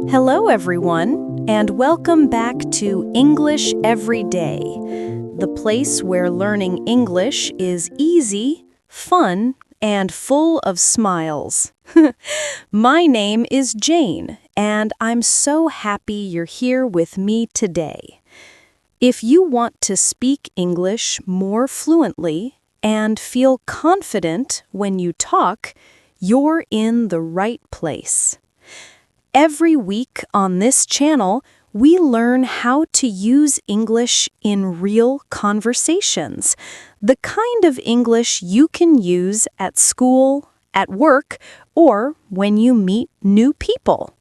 Hello, everyone, and welcome back to English Every Day, the place where learning English is easy, fun, and full of smiles. My name is Jane, and I'm so happy you're here with me today. If you want to speak English more fluently and feel confident when you talk, you're in the right place. Every week on this channel, we learn how to use English in real conversations, the kind of English you can use at school, at work, or when you meet new people.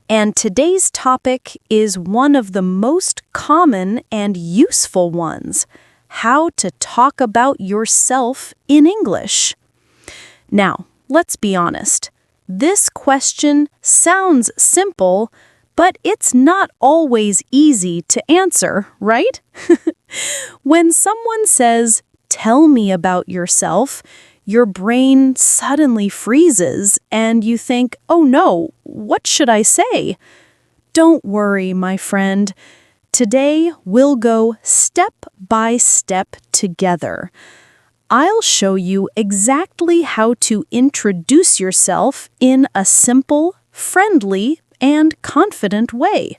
And today's topic is one of the most common and useful ones: how to talk about yourself in English. Now, let's be honest. This question sounds simple, but it's not always easy to answer, right? When someone says, "Tell me about yourself," your brain suddenly freezes and you think, "Oh no, what should I say?" Don't worry, my friend. Today we'll go step by step together. I'll show you exactly how to introduce yourself in a simple, friendly, and confident way.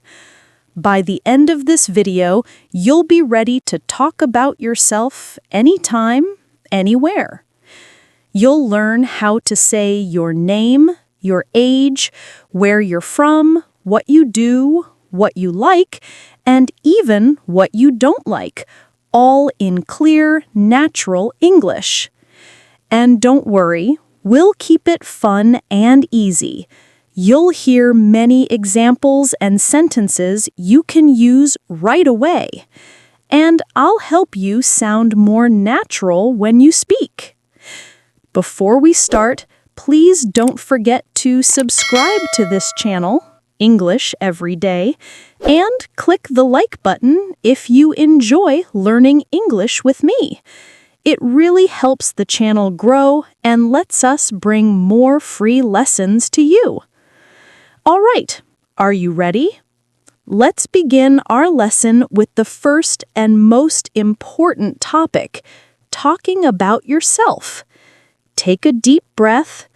By the end of this video, you'll be ready to talk about yourself anytime, anywhere. You'll learn how to say your name, your age, where you're from, what you do, what you like, and even what you don't like, all in clear, natural English. And don't worry, we'll keep it fun and easy. You'll hear many examples and sentences you can use right away. And I'll help you sound more natural when you speak. Before we start, please don't forget to subscribe to this channel, English Every Day, and click the like button if you enjoy learning English with me. It really helps the channel grow and lets us bring more free lessons to you. All right, are you ready? Let's begin our lesson with the first and most important topic: talking about yourself. Take a deep breath.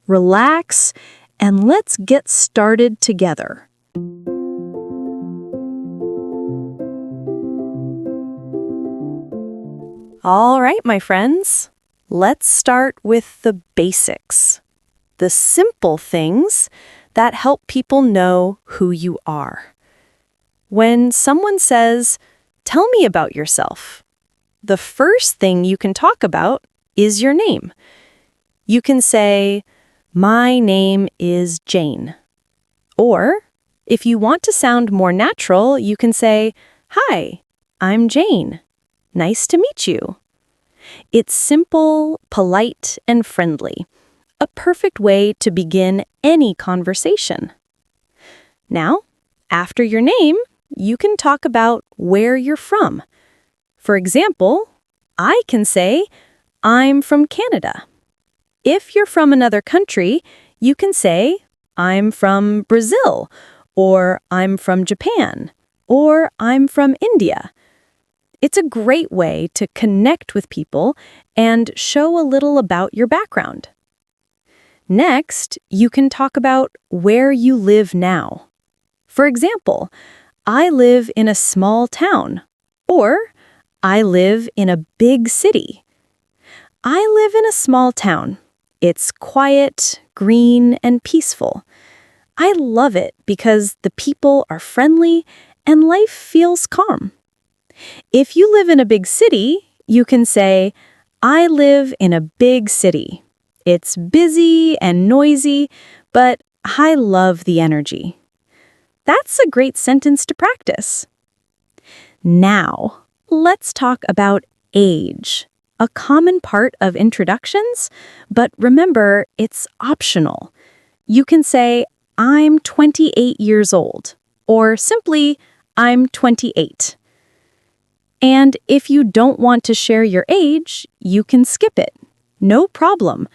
Relax, and let's get started together. All right, my friends, let's start with the basics, the simple things that help people know who you are. When someone says, "Tell me about yourself," the first thing you can talk about is your name. You can say, "My name is Jane." Or, if you want to sound more natural, you can say, "Hi, I'm Jane. Nice to meet you." It's simple, polite, and friendly. A perfect way to begin any conversation. Now, after your name, you can talk about where you're from. For example, I can say, "I'm from Canada." If you're from another country, you can say, "I'm from Brazil," or "I'm from Japan," or "I'm from India." It's a great way to connect with people and show a little about your background. Next, you can talk about where you live now. For example, "I live in a small town," or "I live in a big city." I live in a small town. It's quiet, green, and peaceful. I love it because the people are friendly and life feels calm. If you live in a big city, you can say, "I live in a big city. It's busy and noisy, but I love the energy." That's a great sentence to practice. Now, let's talk about age. A common part of introductions, but remember, it's optional. You can say, "I'm 28 years old," or simply, "I'm 28. And if you don't want to share your age, you can skip it. No problem.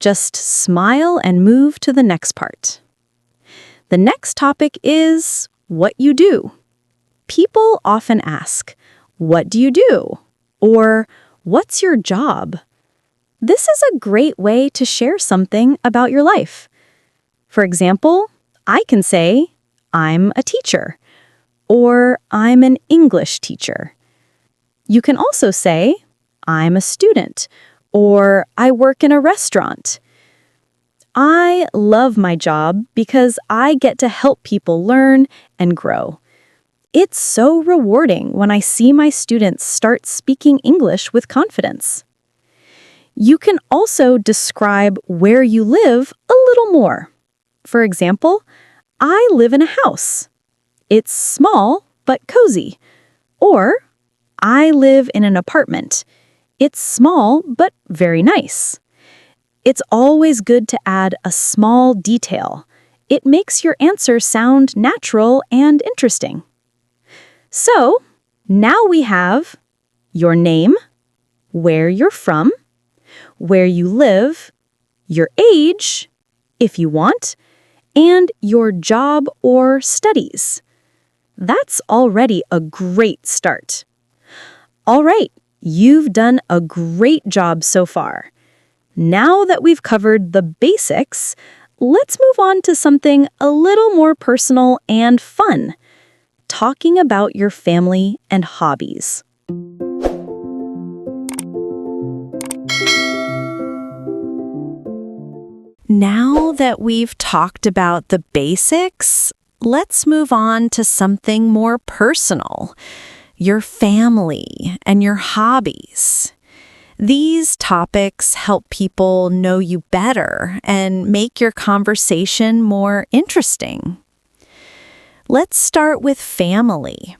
Just smile and move to the next part. The next topic is what you do. People often ask, "What do you do?" or "What's your job?" This is a great way to share something about your life. For example, I can say, "I'm a teacher," or "I'm an English teacher." You can also say, "I'm a student," or "I work in a restaurant." I love my job because I get to help people learn and grow. It's so rewarding when I see my students start speaking English with confidence. You can also describe where you live a little more. For example, I live in a house. It's small but cozy. Or, I live in an apartment. It's small but very nice. It's always good to add a small detail. It makes your answer sound natural and interesting. So, now we have your name, where you're from, where you live, your age, if you want, and your job or studies. That's already a great start. All right, you've done a great job so far. Now that we've covered the basics, let's move on to something a little more personal and fun, talking about your family and hobbies. Now that we've talked about the basics, let's move on to something more personal, your family and your hobbies. These topics help people know you better and make your conversation more interesting. Let's start with family.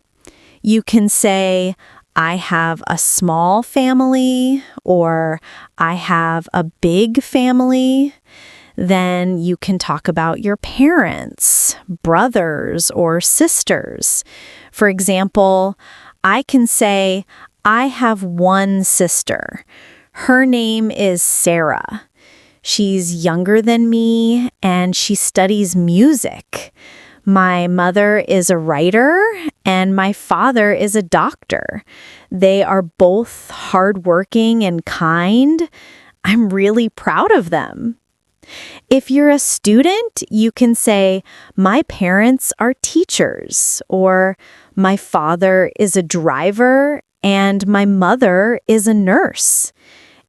You can say, "I have a small family," or "I have a big family." Then you can talk about your parents, brothers, or sisters. For example, I can say, "I have one sister. Her name is Sarah. She's younger than me and she studies music. My mother is a writer and my father is a doctor. They are both hardworking and kind. I'm really proud of them." If you're a student, you can say, "My parents are teachers," or "My father is a driver and my mother is a nurse."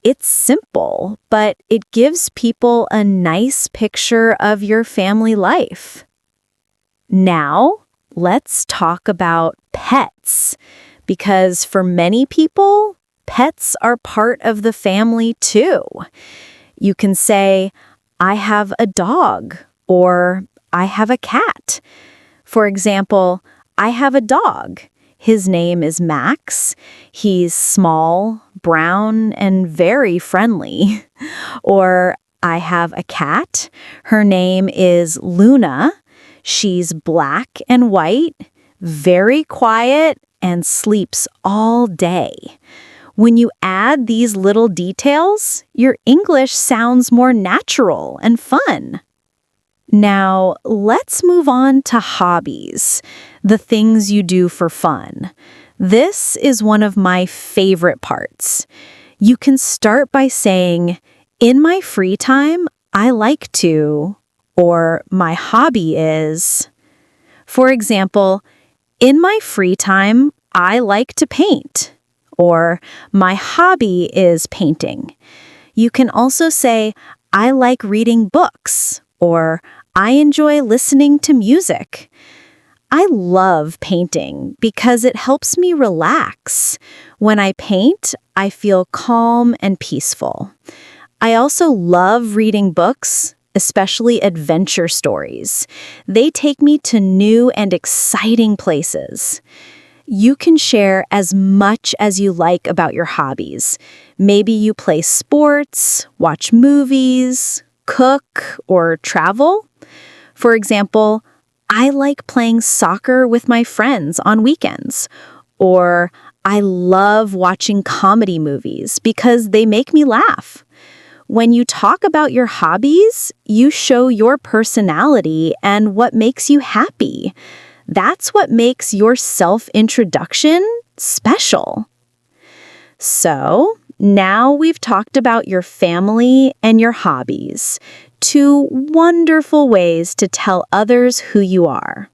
It's simple, but it gives people a nice picture of your family life. Now, let's talk about pets, because for many people, pets are part of the family too. You can say, "I have a dog," or "I have a cat." For example, I have a dog. His name is Max. He's small, brown, and very friendly. Or I have a cat. Her name is Luna. She's black and white, very quiet, and sleeps all day. When you add these little details, your English sounds more natural and fun. Now, let's move on to hobbies, the things you do for fun. This is one of my favorite parts. You can start by saying, "In my free time, I like to," or "My hobby is." For example, "In my free time, I like to paint," or "My hobby is painting." You can also say, "I like reading books," or "I enjoy listening to music." I love painting because it helps me relax. When I paint, I feel calm and peaceful. I also love reading books, especially adventure stories. They take me to new and exciting places. You can share as much as you like about your hobbies. Maybe you play sports, watch movies, cook, or travel. For example, I like playing soccer with my friends on weekends. Or I love watching comedy movies because they make me laugh. When you talk about your hobbies, you show your personality and what makes you happy. That's what makes your self-introduction special. So, now we've talked about your family and your hobbies, two wonderful ways to tell others who you are.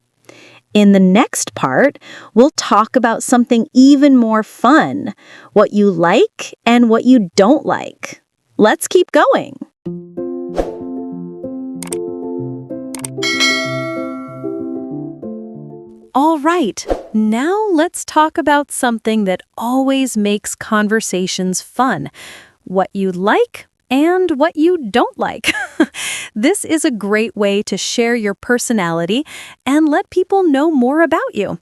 In the next part, we'll talk about something even more fun, what you like and what you don't like. Let's keep going. All right, now let's talk about something that always makes conversations fun, what you like and what you don't like. This is a great way to share your personality and let people know more about you.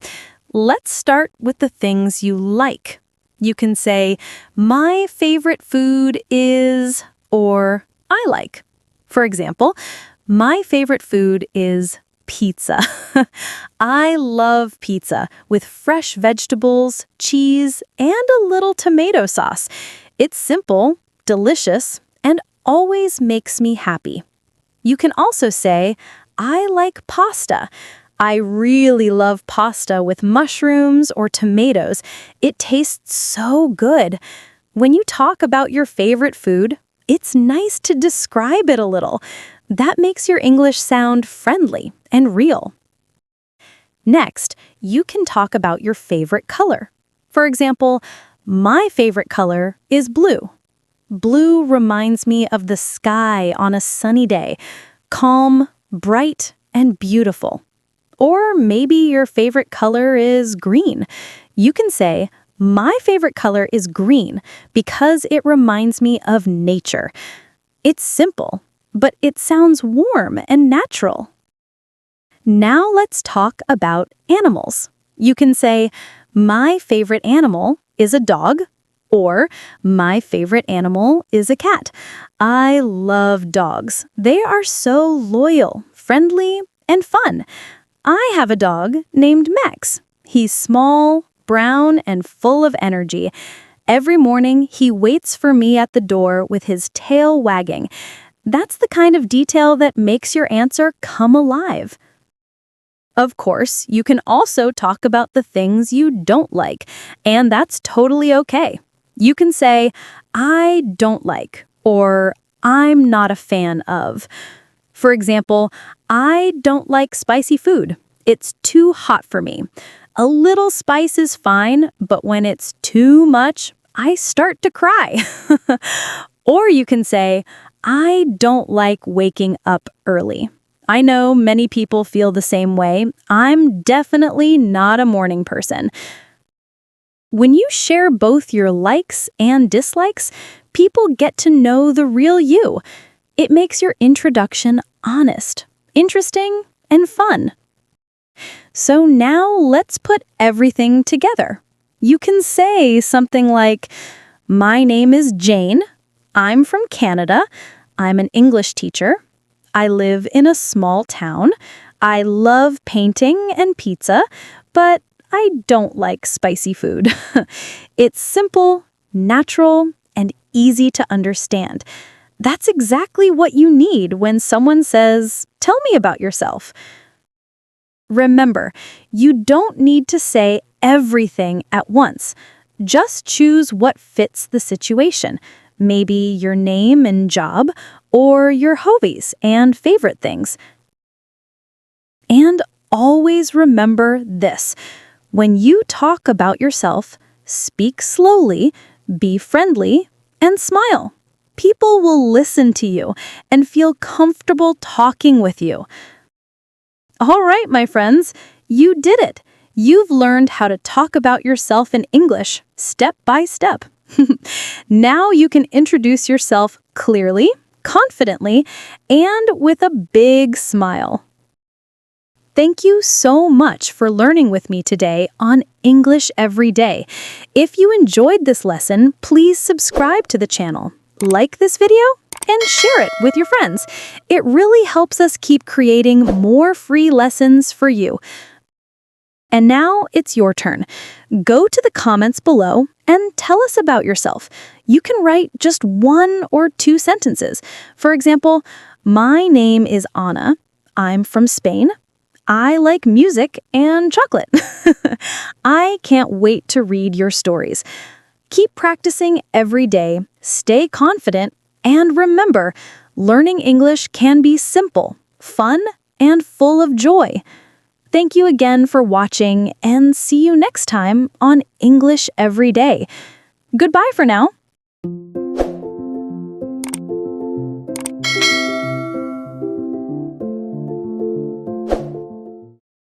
Let's start with the things you like. You can say, my favorite food is, or I like. For example, my favorite food is pizza. I love pizza with fresh vegetables, cheese, and a little tomato sauce. It's simple, delicious, and always makes me happy. You can also say, I like pasta. I really love pasta with mushrooms or tomatoes. It tastes so good. When you talk about your favorite food, it's nice to describe it a little. That makes your English sound friendly and real. Next, you can talk about your favorite color. For example, my favorite color is blue. Blue reminds me of the sky on a sunny day, calm, bright, and beautiful. Or maybe your favorite color is green. You can say, my favorite color is green because it reminds me of nature. It's simple, but it sounds warm and natural. Now let's talk about animals. You can say, my favorite animal is a dog, or my favorite animal is a cat. I love dogs. They are so loyal, friendly, and fun. I have a dog named Max. He's small, brown, and full of energy. Every morning, he waits for me at the door with his tail wagging. That's the kind of detail that makes your answer come alive. Of course, you can also talk about the things you don't like, and that's totally okay. You can say, I don't like, or I'm not a fan of. For example, I don't like spicy food. It's too hot for me. A little spice is fine, but when it's too much, I start to cry. Or you can say, I don't like waking up early. I know many people feel the same way. I'm definitely not a morning person. When you share both your likes and dislikes, people get to know the real you. It makes your introduction honest, interesting, and fun. So now let's put everything together. You can say something like, my name is Jane. I'm from Canada. I'm an English teacher. I live in a small town. I love painting and pizza, but I don't like spicy food. It's simple, natural, and easy to understand. That's exactly what you need when someone says, tell me about yourself. Remember, you don't need to say everything at once. Just choose what fits the situation. Maybe your name and job, or your hobbies and favorite things. And always remember this. When you talk about yourself, speak slowly, be friendly, and smile. People will listen to you and feel comfortable talking with you. All right, my friends, you did it. You've learned how to talk about yourself in English step by step. Now you can introduce yourself clearly, confidently, and with a big smile. Thank you so much for learning with me today on English Every Day. If you enjoyed this lesson, please subscribe to the channel, like this video, and share it with your friends. It really helps us keep creating more free lessons for you. And now it's your turn. Go to the comments below and tell us about yourself. you can write just 1 or 2 sentences. For example, my name is Anna. I'm from Spain. I like music and chocolate. I can't wait to read your stories. Keep practicing every day, stay confident, and remember, learning English can be simple, fun, and full of joy. Thank you again for watching, and see you next time on English Every Day. Goodbye for now.